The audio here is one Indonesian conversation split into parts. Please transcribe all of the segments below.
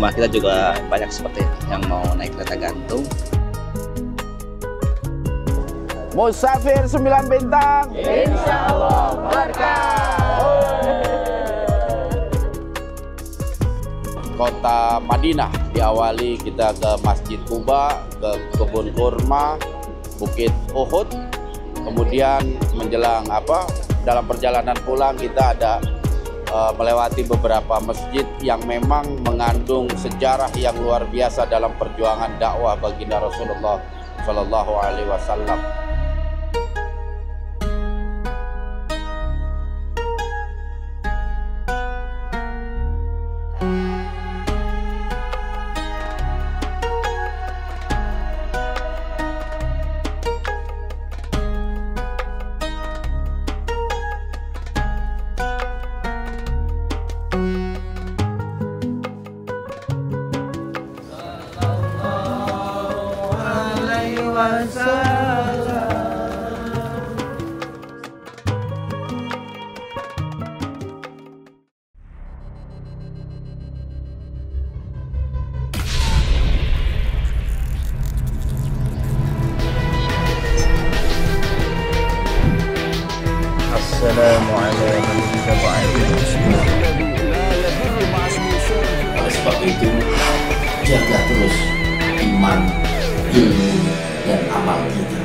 jemaah kita juga banyak seperti itu yang mau naik kereta gantung. Musafir 9 bintang, insya Allah berkah. Kota Madinah diawali kita ke Masjid Kuba, ke kebun kurma, Bukit Uhud, kemudian menjelang dalam perjalanan pulang kita ada melewati beberapa masjid yang memang mengandung sejarah yang luar biasa dalam perjuangan dakwah baginda Rasulullah Shallallahu Alaihi Wasallam. Oleh sebab itu, jaga terus iman, ilmu, dan amal kita.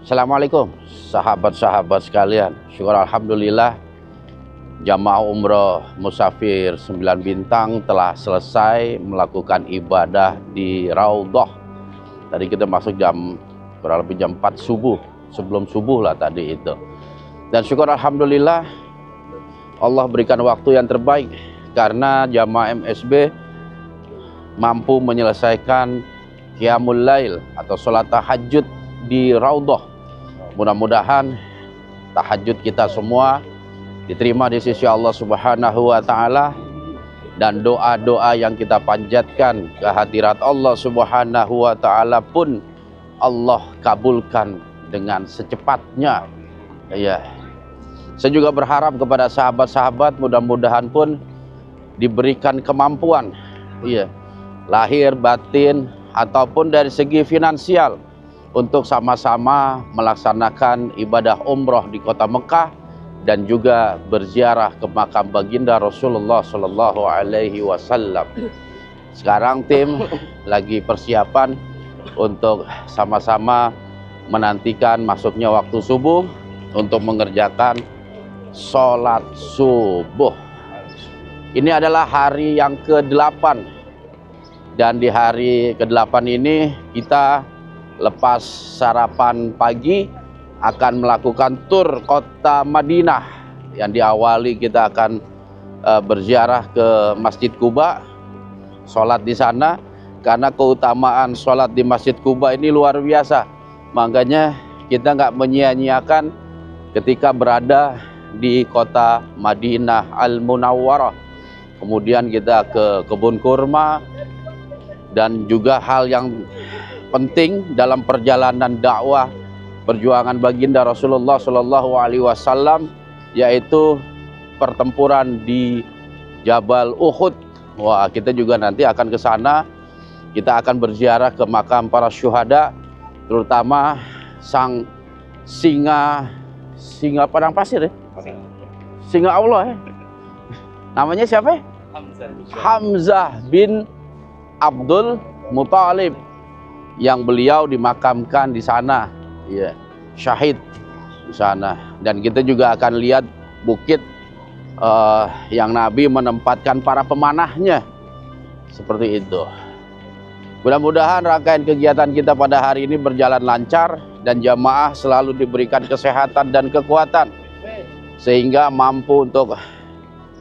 Assalamualaikum sahabat-sahabat sekalian. Syukur alhamdulillah jamaah umroh musafir 9 bintang telah selesai melakukan ibadah di Raudhah. Tadi kita masuk kurang lebih jam 4 subuh, sebelum subuh lah tadi itu. Dan syukur alhamdulillah Allah berikan waktu yang terbaik karena jamaah MSB mampu menyelesaikan Qiyamul Lail atau sholat tahajud di Raudhah. Mudah-mudahan tahajud kita semua diterima di sisi Allah Subhanahu wa Ta'ala, dan doa-doa yang kita panjatkan ke hadirat Allah Subhanahu wa Ta'ala pun Allah kabulkan dengan secepatnya. Ya. Saya juga berharap kepada sahabat-sahabat mudah-mudahan pun diberikan kemampuan, ya, lahir batin ataupun dari segi finansial, untuk sama-sama melaksanakan ibadah umroh di kota Mekah dan juga berziarah ke makam baginda Rasulullah Sallallahu Alaihi Wasallam. Sekarang tim lagi persiapan untuk sama-sama menantikan masuknya waktu subuh untuk mengerjakan sholat subuh. Ini adalah hari yang ke-8, dan di hari ke-8 ini kita lepas sarapan pagi akan melakukan tur kota Madinah, yang diawali kita akan berziarah ke Masjid Quba, sholat di sana, karena keutamaan sholat di Masjid Quba ini luar biasa. Makanya kita nggak menyia-nyiakan ketika berada di kota Madinah Al-Munawwarah. Kemudian kita ke kebun kurma, dan juga hal yang penting dalam perjalanan dakwah perjuangan baginda Rasulullah Shallallahu Alaihi Wasallam, yaitu pertempuran di Jabal Uhud. Wah, kita juga nanti akan ke sana. Kita akan berziarah ke makam para syuhada, terutama sang singa padang pasir ya? Singa Allah ya? Namanya siapa ya? Hamzah bin Abdul Muthalib, yang beliau dimakamkan di sana, ya, syahid di sana. Dan kita juga akan lihat bukit yang Nabi menempatkan para pemanahnya, seperti itu. Mudah-mudahan rangkaian kegiatan kita pada hari ini berjalan lancar dan jamaah selalu diberikan kesehatan dan kekuatan sehingga mampu untuk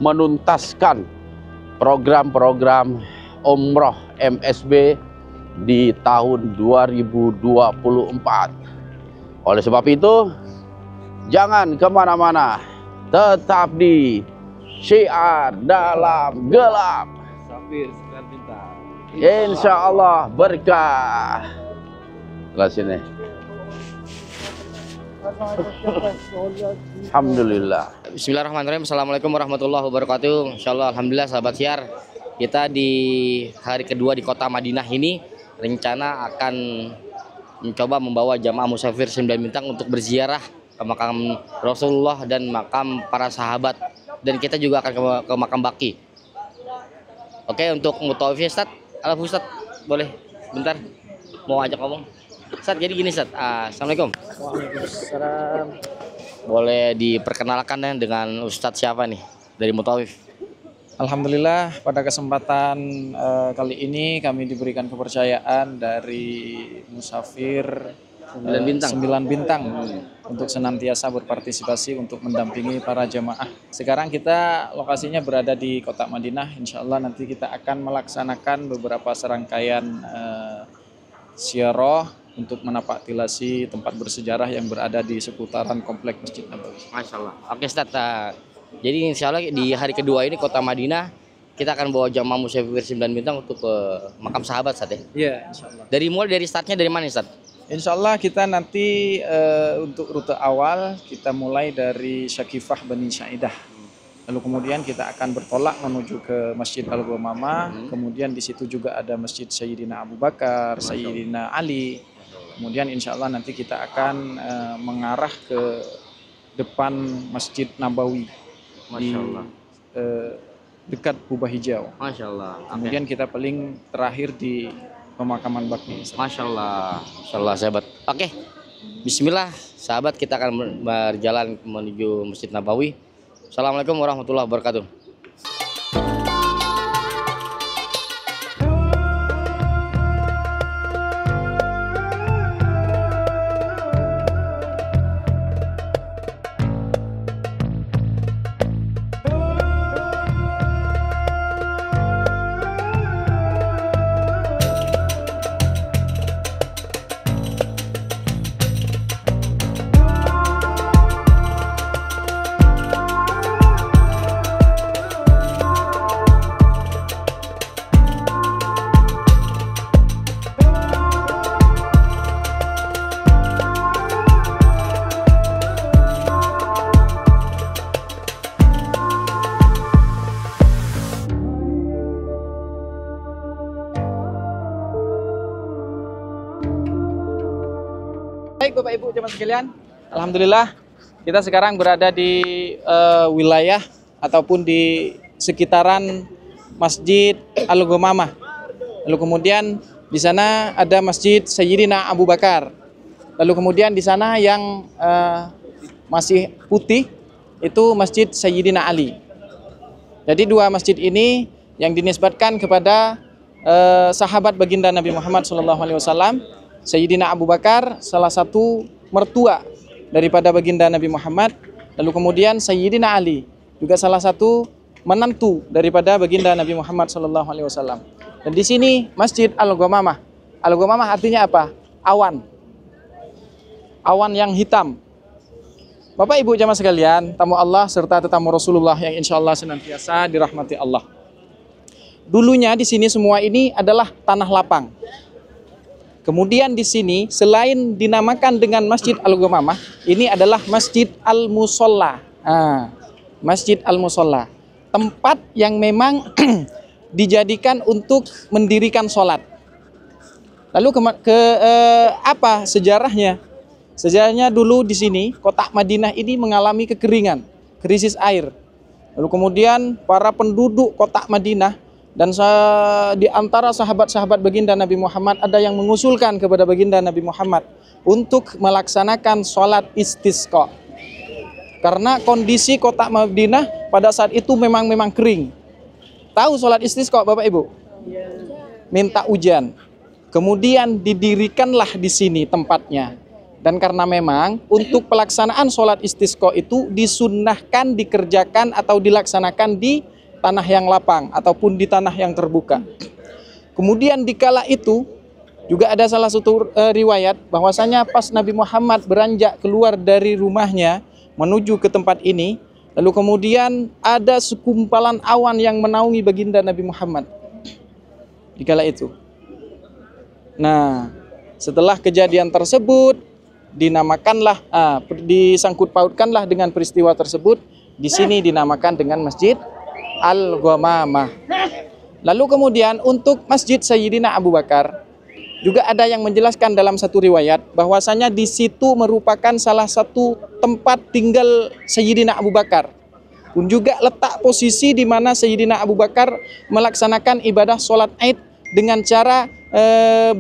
menuntaskan program-program umroh MSB di tahun 2024. Oleh sebab itu, jangan kemana-mana, tetap di Syiar Dalam Gelap. Insya Allah berkah. Kelas ini. Alhamdulillah. Bismillahirrahmanirrahim. Assalamualaikum warahmatullahi wabarakatuh. Insyaallah, alhamdulillah sahabat Syiar. Kita di hari kedua di kota Madinah ini rencana akan mencoba membawa jamaah musafir 9 bintang untuk berziarah ke makam Rasulullah dan makam para sahabat, dan kita juga akan ke makam Baqi. Oke, untuk mutawif Ustaz, Ustaz, boleh bentar mau ajak ngomong. Ustaz, jadi gini Ustaz, assalamualaikum. Waalaikumsalam. Boleh diperkenalkan ya dengan Ustadz siapa nih dari mutawif? Alhamdulillah, pada kesempatan kali ini kami diberikan kepercayaan dari musafir 9 bintang untuk senantiasa berpartisipasi untuk mendampingi para jamaah. Sekarang kita lokasinya berada di kota Madinah. Insya Allah nanti kita akan melaksanakan beberapa serangkaian ziarah untuk menapaktilasi tempat bersejarah yang berada di seputaran komplek Masjid Nabawi. Masya Allah. Oke Ustaz, jadi insya Allah di hari kedua ini kota Madinah kita akan bawa jamaah musafir 9 bintang untuk ke makam sahabat Ustaz ya? Iya, insya Allah. Mulai dari startnya dari mana Ustaz? Insya Allah kita nanti untuk rute awal kita mulai dari Syakifah Bani Saidah. Lalu kemudian kita akan bertolak menuju ke Masjid Al-Ghamamah. Kemudian di situ juga ada Masjid Sayyidina Abu Bakar, Sayyidina Ali. Kemudian insya Allah nanti kita akan mengarah ke depan Masjid Nabawi di dekat Kubah Hijau. Masya Allah. Kemudian kita paling terakhir di pemakaman Baqi. Masya Allah. Masya Allah sahabat. Oke, bismillah sahabat, kita akan berjalan menuju Masjid Nabawi. Assalamualaikum warahmatullahi wabarakatuh. Baik Bapak Ibu jemaah sekalian, alhamdulillah kita sekarang berada di wilayah ataupun di sekitaran Masjid Al-Ghamamah Lalu kemudian di sana ada Masjid Sayyidina Abu Bakar. Lalu kemudian di sana yang masih putih itu Masjid Sayyidina Ali. Jadi dua masjid ini yang dinisbatkan kepada sahabat baginda Nabi Muhammad SAW. Sayyidina Abu Bakar salah satu mertua daripada baginda Nabi Muhammad. Lalu kemudian Sayyidina Ali juga salah satu menantu daripada baginda Nabi Muhammad SAW. Dan di sini Masjid Al-Ghamamah. Al-Ghamamah artinya apa? Awan. Awan yang hitam. Bapak Ibu jamaah sekalian, tamu Allah serta tetamu Rasulullah yang insya Allah senantiasa dirahmati Allah. Dulunya di sini semua ini adalah tanah lapang. Kemudian di sini selain dinamakan dengan Masjid Al-Ghamamah, ini adalah Masjid Al-Musolla. Masjid Al-Musolla, tempat yang memang dijadikan untuk mendirikan sholat. Lalu apa sejarahnya? Sejarahnya dulu di sini, kota Madinah ini mengalami kekeringan, krisis air. Lalu kemudian para penduduk kota Madinah dan di antara sahabat-sahabat baginda Nabi Muhammad ada yang mengusulkan kepada baginda Nabi Muhammad untuk melaksanakan sholat istisqa. Karena kondisi kota Madinah pada saat itu memang kering. Tahu sholat istisqa Bapak Ibu? Minta hujan. Kemudian didirikanlah di sini tempatnya. Dan karena memang untuk pelaksanaan sholat istisqa itu disunnahkan dikerjakan atau dilaksanakan di tanah yang lapang ataupun di tanah yang terbuka. Kemudian dikala itu juga ada salah satu riwayat bahwasanya pas Nabi Muhammad beranjak keluar dari rumahnya menuju ke tempat ini, lalu kemudian ada sekumpalan awan yang menaungi baginda Nabi Muhammad dikala itu. Nah, setelah kejadian tersebut dinamakanlah, disangkut pautkanlah dengan peristiwa tersebut. Di sini dinamakan dengan Masjid Al-Ghamamah. Lalu kemudian untuk Masjid Sayyidina Abu Bakar juga ada yang menjelaskan dalam satu riwayat bahwasanya di situ merupakan salah satu tempat tinggal Sayyidina Abu Bakar. Pun juga letak posisi di mana Sayyidina Abu Bakar melaksanakan ibadah sholat Aid dengan cara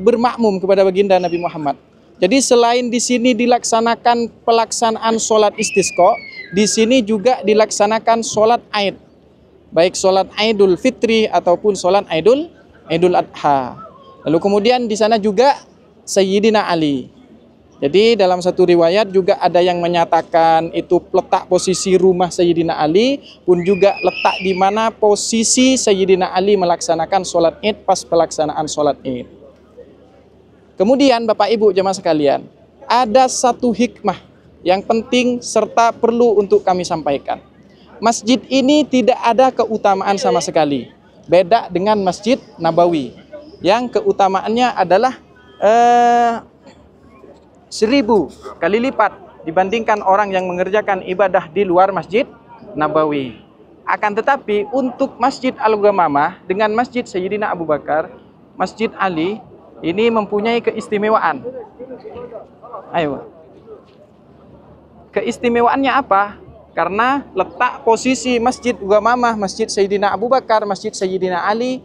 bermakmum kepada baginda Nabi Muhammad. Jadi selain di sini dilaksanakan pelaksanaan sholat istisqa, di sini juga dilaksanakan sholat Aid, baik sholat Idul Fitri ataupun sholat Idul Adha. Lalu kemudian di sana juga Sayyidina Ali. Jadi dalam satu riwayat juga ada yang menyatakan itu letak posisi rumah Sayyidina Ali, pun juga letak di mana posisi Sayyidina Ali melaksanakan sholat Id pas pelaksanaan sholat Id. Kemudian Bapak Ibu jemaah sekalian, ada satu hikmah yang penting serta perlu untuk kami sampaikan. Masjid ini tidak ada keutamaan sama sekali. Beda dengan Masjid Nabawi yang keutamaannya adalah 1000 kali lipat dibandingkan orang yang mengerjakan ibadah di luar Masjid Nabawi. Akan tetapi untuk Masjid Al-Ghamamah dengan Masjid Sayyidina Abu Bakar, Masjid Ali ini mempunyai keistimewaan. Ayo. Keistimewaannya apa? Karena letak posisi Masjid Ghamamah, Masjid Sayyidina Abu Bakar, Masjid Sayyidina Ali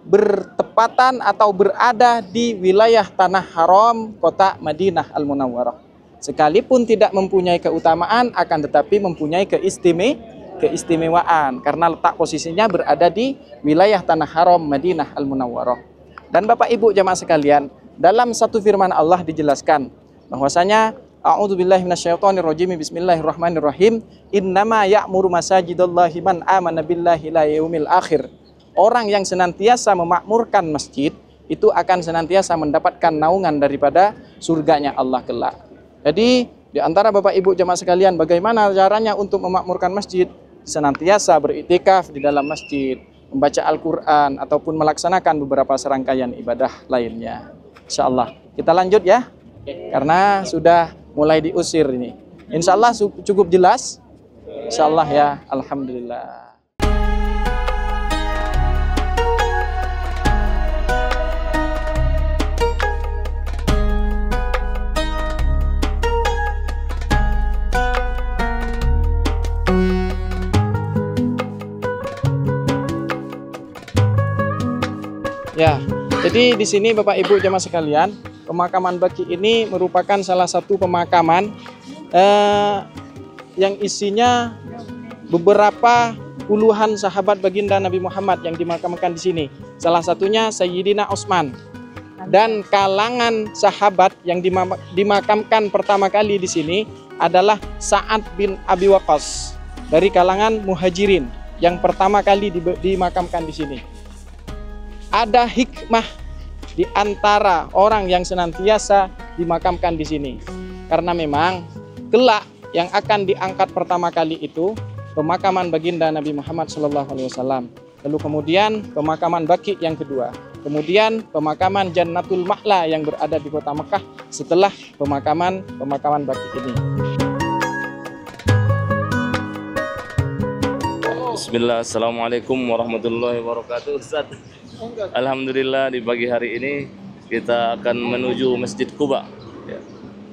bertepatan atau berada di wilayah Tanah Haram kota Madinah Al-Munawwarah. Sekalipun tidak mempunyai keutamaan, akan tetapi mempunyai keistimewaan karena letak posisinya berada di wilayah Tanah Haram Madinah Al-Munawwarah. Dan Bapak Ibu jamaah sekalian, dalam satu firman Allah dijelaskan bahwasanya a'udzubillahi minasyaitonirrajim, bismillahirrahmanirrahim, innama ya'muru masajidallahi man amana billahi la yaumil akhir. Orang yang senantiasa memakmurkan masjid itu akan senantiasa mendapatkan naungan daripada surganya Allah kelak. Jadi di antara Bapak Ibu jamaah sekalian, bagaimana caranya untuk memakmurkan masjid? Senantiasa beriktikaf di dalam masjid, membaca Al-Quran ataupun melaksanakan beberapa serangkaian ibadah lainnya. Insya Allah kita lanjut ya, karena sudah mulai diusir ini. Insya Allah cukup jelas. Insya Allah ya, alhamdulillah. Ya, Jadi di sini Bapak Ibu jemaah sekalian, pemakaman Baqi ini merupakan salah satu pemakaman yang isinya beberapa puluhan sahabat baginda Nabi Muhammad yang dimakamkan di sini. Salah satunya Sayyidina Utsman. Dan kalangan sahabat yang dimakamkan pertama kali di sini adalah Sa'ad bin Abi Waqqas dari kalangan Muhajirin yang pertama kali dimakamkan di sini. Ada hikmah di antara orang yang senantiasa dimakamkan di sini. Karena memang kelak yang akan diangkat pertama kali itu pemakaman baginda Nabi Muhammad SAW. Lalu kemudian pemakaman Baqi yang kedua. Kemudian pemakaman Jannatul Ma'la yang berada di kota Mekah setelah pemakaman Baqi ini. Bismillah, Assalamualaikum warahmatullahi wabarakatuh. Ustaz, alhamdulillah di pagi hari ini kita akan menuju Masjid Quba ya,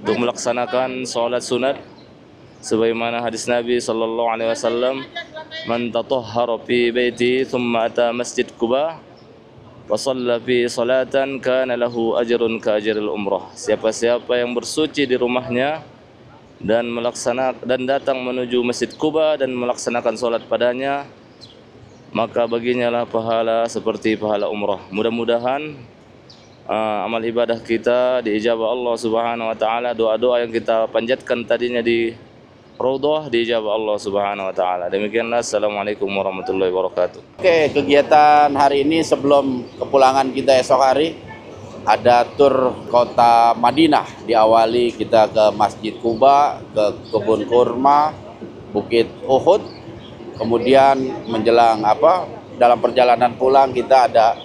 untuk melaksanakan sholat sunat sebagaimana hadis Nabi sallallahu alaihi wasallam, man tatahhara fi baiti thumma ata Masjid Quba wa shalla fi salatan kana lahu ajrun ka ajril umrah. Siapa-siapa yang bersuci di rumahnya dan datang menuju Masjid Quba dan melaksanakan sholat padanya, maka baginya lah pahala seperti pahala umrah. Mudah-mudahan amal ibadah kita diijabah Allah Subhanahu wa taala, doa-doa yang kita panjatkan tadinya di Raudhah diijabah Allah Subhanahu wa taala. Demikianlah, assalamualaikum warahmatullahi wabarakatuh. Oke, kegiatan hari ini sebelum kepulangan kita esok hari ada tur kota Madinah. Diawali kita ke Masjid Quba, ke kebun kurma, Bukit Uhud. Kemudian menjelang dalam perjalanan pulang kita ada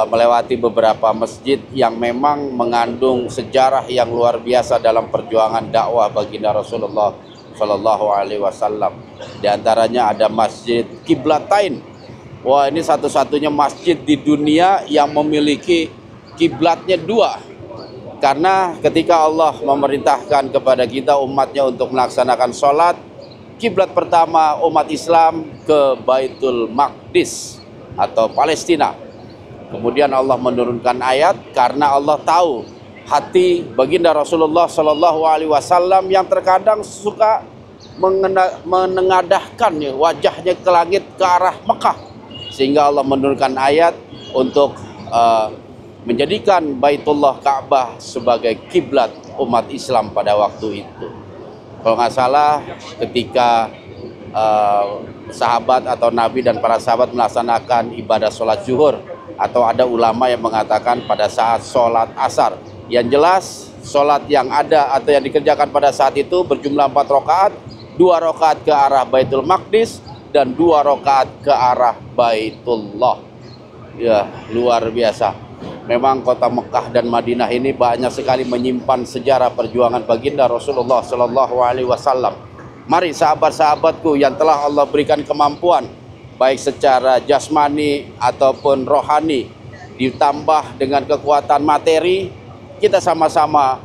melewati beberapa masjid yang memang mengandung sejarah yang luar biasa dalam perjuangan dakwah baginda Rasulullah Shallallahu Alaihi Wasallam. Di antaranya ada Masjid Qiblatain. Wah, ini satu-satunya masjid di dunia yang memiliki kiblatnya dua. Karena ketika Allah memerintahkan kepada kita umatnya untuk melaksanakan sholat, kiblat pertama umat Islam ke Baitul Maqdis atau Palestina. Kemudian Allah menurunkan ayat karena Allah tahu hati baginda Rasulullah Shallallahu Alaihi Wasallam yang terkadang suka menengadahkan wajahnya ke langit ke arah Mekah, sehingga Allah menurunkan ayat untuk menjadikan Baitullah Ka'bah sebagai kiblat umat Islam pada waktu itu. Kalau nggak salah ketika sahabat atau Nabi dan para sahabat melaksanakan ibadah sholat zuhur, atau ada ulama yang mengatakan pada saat sholat asar. Yang jelas sholat yang ada atau yang dikerjakan pada saat itu berjumlah 4 rakaat, 2 rakaat ke arah Baitul Maqdis dan 2 rakaat ke arah Baitullah. Ya, luar biasa. Memang kota Mekah dan Madinah ini banyak sekali menyimpan sejarah perjuangan baginda Rasulullah Shallallahu Alaihi Wasallam. Mari sahabat-sahabatku yang telah Allah berikan kemampuan, baik secara jasmani ataupun rohani, ditambah dengan kekuatan materi, kita sama-sama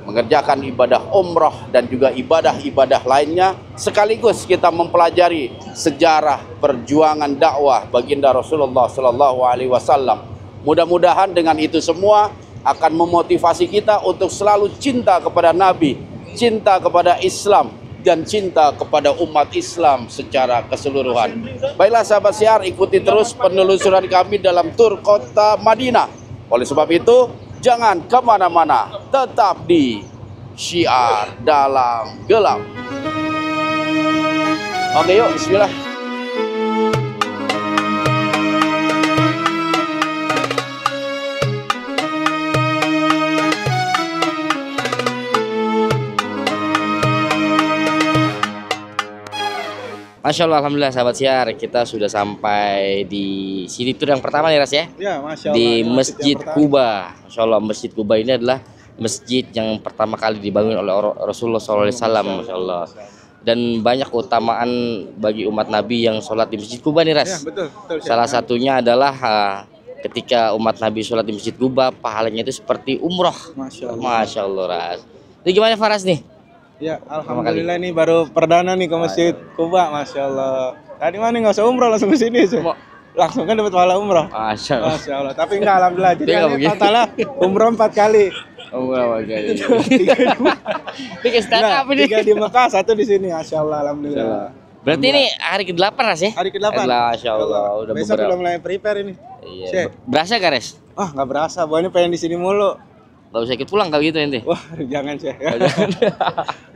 mengerjakan ibadah umrah dan juga ibadah-ibadah lainnya, sekaligus kita mempelajari sejarah perjuangan dakwah baginda Rasulullah Shallallahu Alaihi Wasallam. Mudah-mudahan dengan itu semua akan memotivasi kita untuk selalu cinta kepada Nabi, cinta kepada Islam, dan cinta kepada umat Islam secara keseluruhan. Baiklah sahabat Syiar, ikuti terus penelusuran kami dalam tur kota Madinah. Oleh sebab itu, jangan kemana-mana, tetap di Syiar Dalam Gelap. Oke yuk, bismillah. Masya Allah, alhamdulillah sahabat Syiar, kita sudah sampai di sini tur yang pertama nih Ras ya. Ya, Masya Allah. Di Masjid Quba. Masya Allah, Masjid Quba ini adalah masjid yang pertama kali dibangun oleh Rasulullah SAW. Masya Allah. Dan banyak keutamaan bagi umat Nabi yang sholat di Masjid Quba nih Ras. Ya, betul. Salah satunya adalah ketika umat Nabi sholat di Masjid Quba, pahalanya itu seperti umroh. Masya Allah. Masya Allah Ras. Jadi gimana Faras nih? Ya, alhamdulillah ini baru perdana nih ke Masjid Quba, Masya Allah. Tadi mana nggak usah umroh langsung ke sini sih. langsung kan dapat pahala umroh. Masya Allah. Masya Allah. Tapi enggak, alhamdulillah. Jadi Dia nggak begitu. totalnya umroh 4 kali. Umroh kali. Ini Nah, 3 di Mekah, 1 di sini. Masya Allah, alhamdulillah. Berarti ini hari ke-8 Ras ya? Hari ke-8. Masya Allah, udah Besok beberapa. udah mulai prepare ini. Iya. Cek. Berasa gak Res? Wah, nggak berasa. Ini pengen di sini mulu. Gak usah ikut pulang kalau gitu nanti. Wah, jangan sih.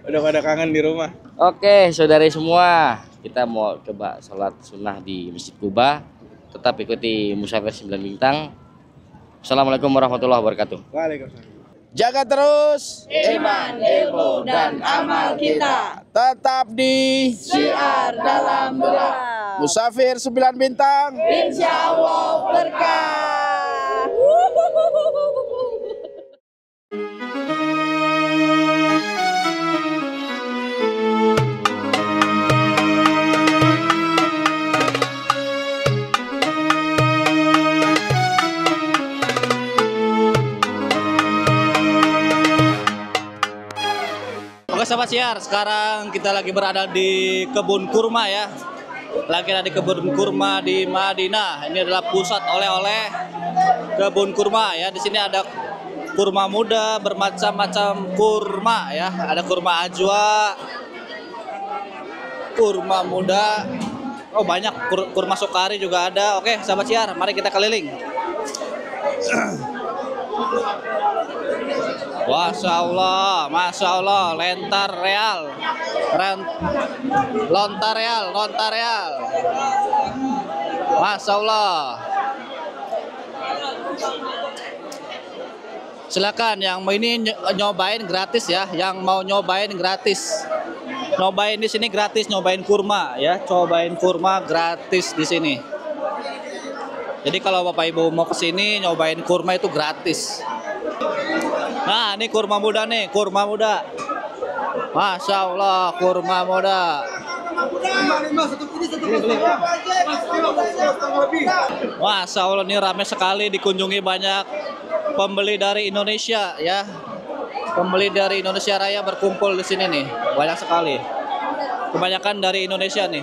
Udah pada kangen di rumah. Oke, saudari semua, kita mau coba sholat sunnah di Masjid Kuba. Tetap ikuti Musafir 9 Bintang. Assalamualaikum warahmatullahi wabarakatuh. Waalaikumsalam. Jaga terus, Iman, ilmu, dan amal kita. tetap di Syiar dalam doa. Musafir 9 Bintang. Insya Allah berkah. Oke sahabat siar, sekarang kita lagi berada di kebun kurma ya. Lagi ada di kebun kurma di Madinah. Ini adalah pusat oleh-oleh kebun kurma ya. Di sini ada kurma muda, bermacam-macam kurma ya. Ada kurma ajwa, kurma muda. Oh banyak, kurma sukari juga ada. Oke sahabat siar, mari kita keliling. Masya Allah, lentar real, lontar real, Masya Allah. Silakan yang mau ini nyobain gratis ya, yang mau nyobain gratis. Nyobain di sini gratis, nyobain kurma ya, cobain kurma gratis di sini. Jadi kalau Bapak Ibu mau ke sini nyobain kurma itu gratis. Nah, ini kurma muda nih, kurma muda. Masya Allah, kurma muda. Masya Allah, ini ramai sekali, dikunjungi banyak pembeli dari Indonesia ya. Pembeli dari Indonesia Raya berkumpul di sini nih, banyak sekali. Kebanyakan dari Indonesia nih.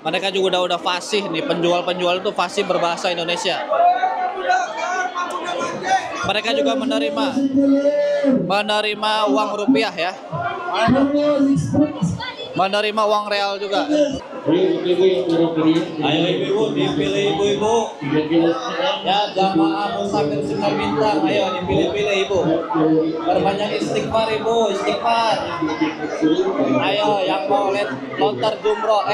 Mereka juga udah fasih nih, penjual-penjual itu fasih berbahasa Indonesia. Mereka juga menerima uang rupiah ya, menerima uang real juga. Ayo ibu-ibu, dipilih ibu-ibu. Ya jamaah Musafir 9 Bintang, ayo dipilih-pilih ibu. Perbanyak istighfar ibu, istighfar. Ayo yang mau lontar jumroh,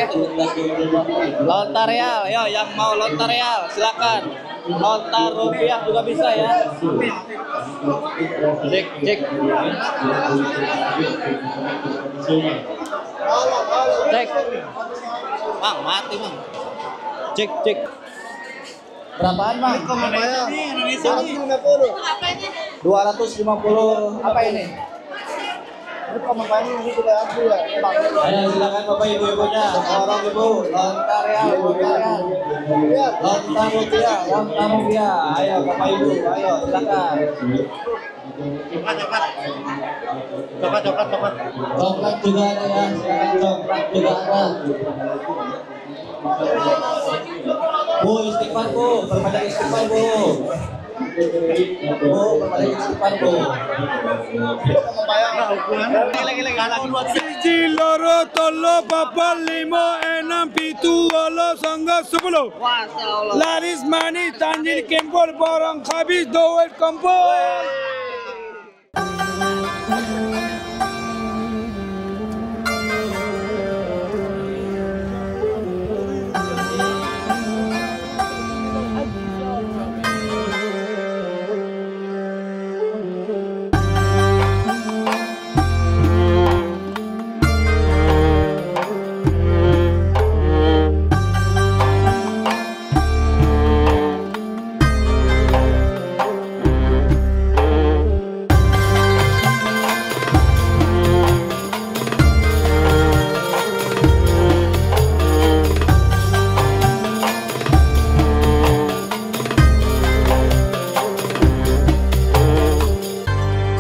lontar real, ayo yang mau lontar real, silakan. Lontar rupiah juga bisa ya. Cek. Cek. Bang, mati bang. Cek. Berapaan bang? Ini Indonesia 250. Apa ini? Ayo silakan Bapak Ibu-ibunya, orang ibu, lontar real. Lontar rupiah. Ayo Bapak Ibu, ayo silakan. Coklat juga ada ya, silakan coklat juga ada. Bu, istighfar bu, berbanyak istighfar bu. Berbanyak istighfar bu. Siji loro tolo papat lima enam pitu walo sangga 10. Laris mani tanjil kempor barang khabis dowet kompor.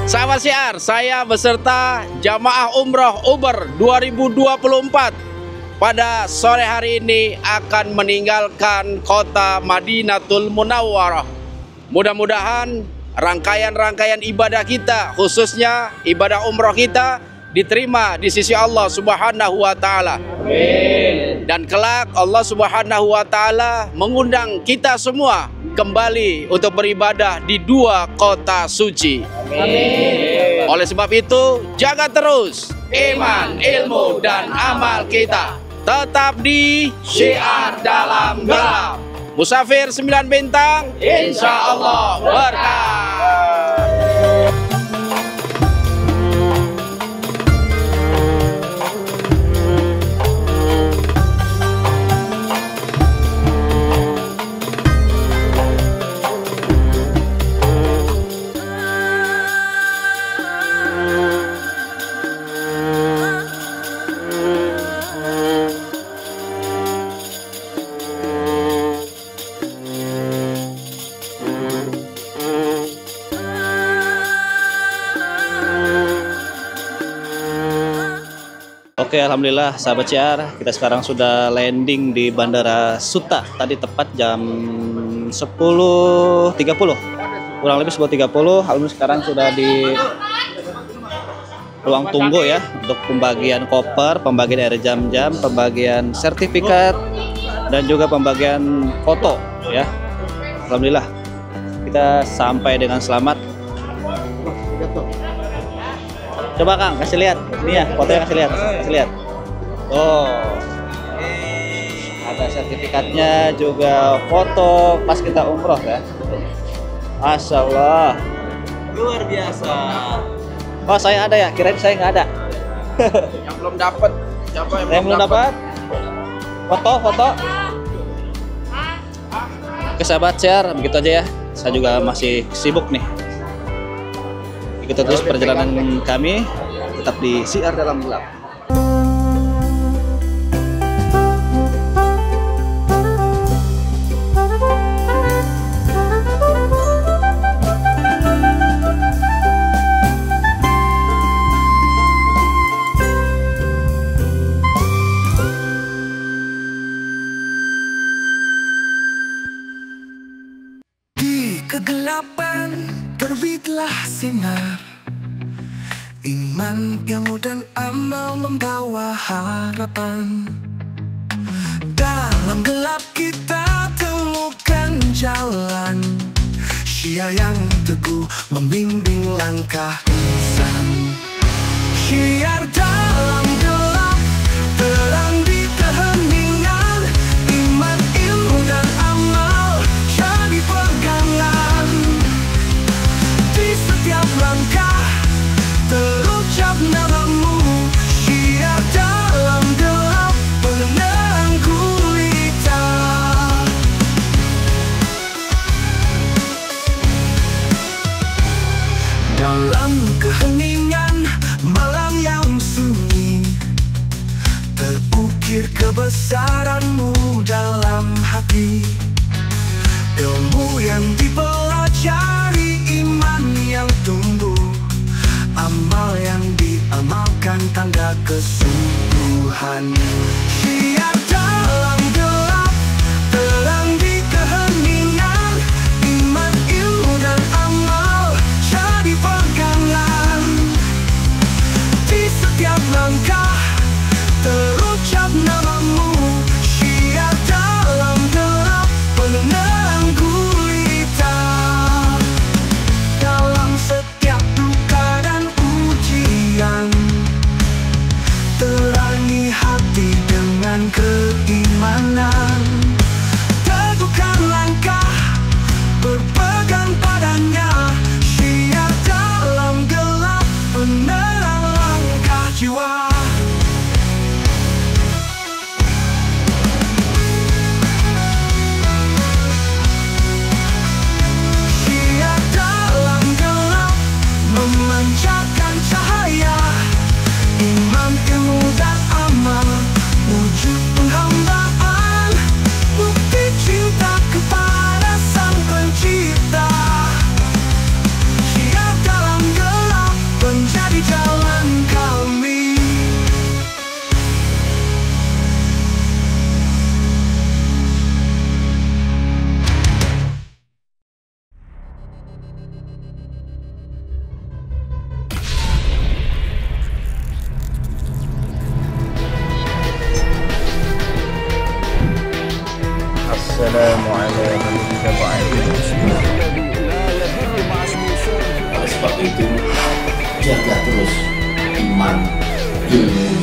Sahabat Syiar, saya beserta jamaah umroh Uber 2024 pada sore hari ini akan meninggalkan kota Madinatul Munawwarah. Mudah-mudahan rangkaian-rangkaian ibadah kita, khususnya ibadah umroh kita, diterima di sisi Allah Subhanahu wa Ta'ala. Dan kelak Allah Subhanahu wa Ta'ala mengundang kita semua kembali untuk beribadah di dua kota suci. Amin. Oleh sebab itu, jaga terus iman, ilmu, dan amal kita. Tetap di Syiar Dalam Gelap. Musafir 9 bintang, insya Allah berkah. Oke, alhamdulillah sahabat Syiar, kita sekarang sudah landing di Bandara Suta. Tadi tepat jam 10.30, kurang lebih 10.30. Alhamdulillah sekarang sudah di ruang tunggu ya, untuk pembagian koper, pembagian air jam-jam, pembagian sertifikat, dan juga pembagian foto ya. Alhamdulillah kita sampai dengan selamat. Coba Kang, kasih lihat. Ini ya, fotonya kasih lihat. Oh. Ada sertifikatnya juga, foto pas kita umroh ya. Masya Allah. Luar biasa. Oh, saya ada ya? Kirain saya nggak ada. Yang belum dapat, siapa yang belum dapat? Foto. Oke sahabat Syiar, begitu aja ya. Saya juga masih sibuk nih. Ikuti terus perjalanan kami, tetap di Syiar Dalam Gelap. Di kegelapan terbitlah sinar, iman, ilmu, dan amal membawa harapan. Dalam gelap kita temukan jalan, Syiar yang teguh membimbing langkah insan. Syiar dalam gelap, terang di keheningan, iman, ilmu, dan amal jadi pegangan. Di setiap langkah terucap namamu, Syiar dalam gelap, penerang gulita. Dalam keheningan malam yang sunyi, terukir kebesaranmu dalam hati. Ilmu yang dipelajari, iman yang tumbuh, amal yang diamalkan, tanda kesungguhan. Syiar dalam gelap, terang di keheningan, iman, ilmu, dan amal jadi pegangan. Di setiap langkah terucap namamu, Syiar dalam gelap, penerang gulita. Dalam setiap duka dan ujian, terangi hati dengan keimanan. Teguhkan langkah, berpegang padanya, Syiar dalam gelap, penerang langkah jiwa. Oleh sebab itu, jaga terus iman, ilmu,